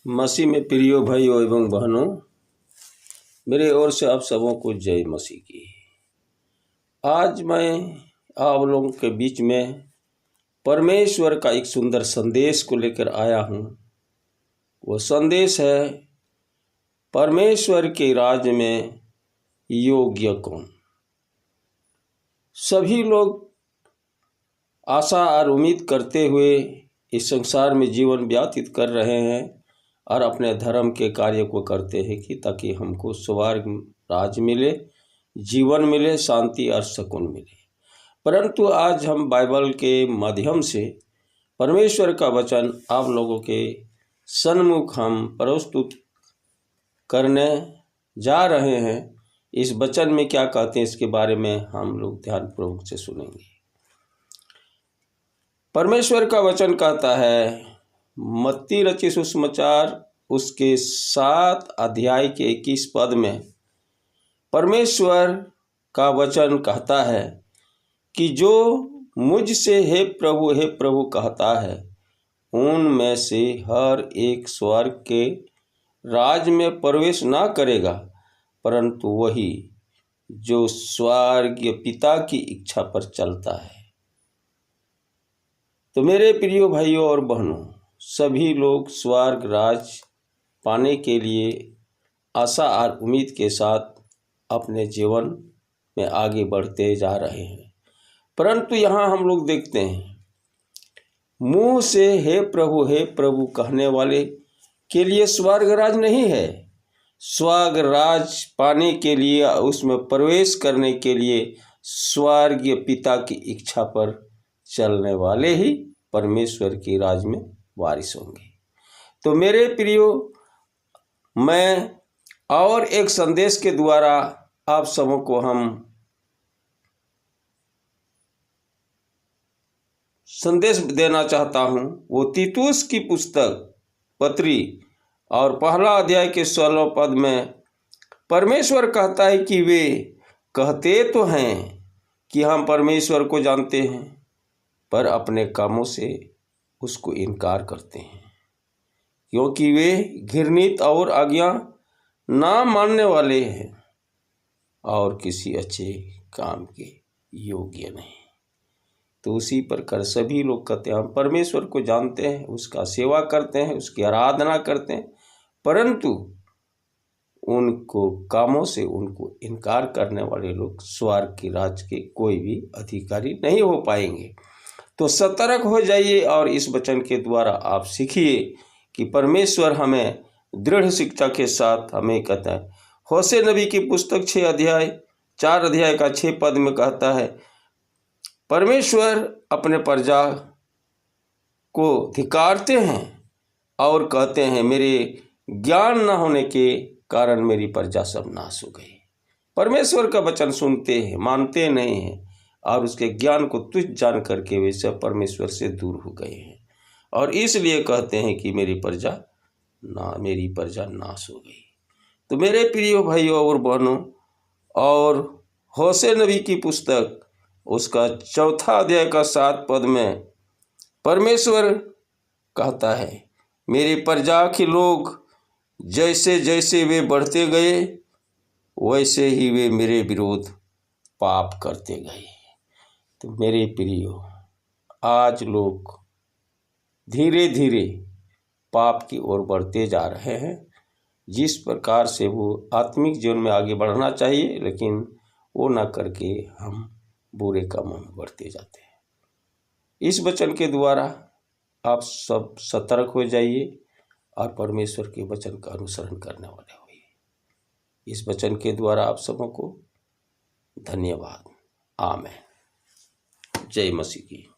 मसीह में प्रिय भाइयों एवं बहनों, मेरे ओर से आप सबों को जय मसीह की। आज मैं आप लोगों के बीच में परमेश्वर का एक सुंदर संदेश को लेकर आया हूँ। वो संदेश है, परमेश्वर के राज्य में योग्य कौन। सभी लोग आशा और उम्मीद करते हुए इस संसार में जीवन व्यतीत कर रहे हैं और अपने धर्म के कार्य को करते हैं कि ताकि हमको स्वर्ग राज मिले, जीवन मिले, शांति और सुकून मिले। परंतु आज हम बाइबल के माध्यम से परमेश्वर का वचन आप लोगों के सन्मुख हम प्रस्तुत करने जा रहे हैं। इस वचन में क्या कहते हैं इसके बारे में हम लोग ध्यानपूर्वक से सुनेंगे। परमेश्वर का वचन कहता है, मत्ती रचित सुसमाचार उसके 7 अध्याय के 21 पद में परमेश्वर का वचन कहता है कि जो मुझसे हे प्रभु कहता है, उनमें से हर एक स्वर्ग के राज में प्रवेश ना करेगा, परंतु वही जो स्वर्गीय पिता की इच्छा पर चलता है। तो मेरे प्रिय भाइयों और बहनों, सभी लोग स्वर्ग राज पाने के लिए आशा और उम्मीद के साथ अपने जीवन में आगे बढ़ते जा रहे हैं। परंतु यहाँ हम लोग देखते हैं, मुंह से हे प्रभु कहने वाले के लिए स्वर्ग राज नहीं है। स्वर्ग राज पाने के लिए, उसमें प्रवेश करने के लिए स्वर्गीय पिता की इच्छा पर चलने वाले ही परमेश्वर के राज में वारिस होंगे। तो मेरे प्रियो, मैं और एक संदेश के द्वारा आप सबों को हम संदेश देना चाहता हूँ। वो तीतुस की पुस्तक पत्री और पहला अध्याय के 16 पद में परमेश्वर कहता है कि वे कहते तो हैं कि हम परमेश्वर को जानते हैं, पर अपने कामों से उसको इनकार करते हैं, क्योंकि वे घृणित और आज्ञा ना मानने वाले हैं और किसी अच्छे काम के योग्य नहीं। तो उसी प्रकार सभी लोग कहते हैं हम परमेश्वर को जानते हैं, उसका सेवा करते हैं, उसकी आराधना करते हैं, परंतु उनको कामों से उनको इनकार करने वाले लोग स्वर्ग की राज के कोई भी अधिकारी नहीं हो पाएंगे। तो सतर्क हो जाइए और इस वचन के द्वारा आप सीखिए कि परमेश्वर हमें दृढ़ शिक्षा के साथ हमें कहता है। होशे नबी की पुस्तक 4 अध्याय का 6 पद में कहता है, परमेश्वर अपने प्रजा को धिक्कारते हैं और कहते हैं, मेरे ज्ञान न होने के कारण मेरी प्रजा सब नाश हो गई। परमेश्वर का वचन सुनते हैं, मानते नहीं हैं और उसके ज्ञान को तुच्छ जान करके वे सब परमेश्वर से दूर हो गए हैं और इसलिए कहते हैं कि मेरी प्रजा नाश हो गई। तो मेरे प्रिय भाइयों और बहनों, और होशे नबी की पुस्तक उसका 4 अध्याय का 7 पद में परमेश्वर कहता है, मेरी प्रजा के लोग जैसे जैसे वे बढ़ते गए वैसे ही वे मेरे विरोध पाप करते गए। तो मेरे प्रियो, आज लोग धीरे धीरे पाप की ओर बढ़ते जा रहे हैं। जिस प्रकार से वो आत्मिक जीवन में आगे बढ़ना चाहिए, लेकिन वो ना करके हम बुरे कामों में बढ़ते जाते हैं। इस वचन के द्वारा आप सब सतर्क हो जाइए और परमेश्वर के वचन का अनुसरण करने वाले होइए। इस वचन के द्वारा आप सबों को धन्यवाद। आमीन। जय मसीह की।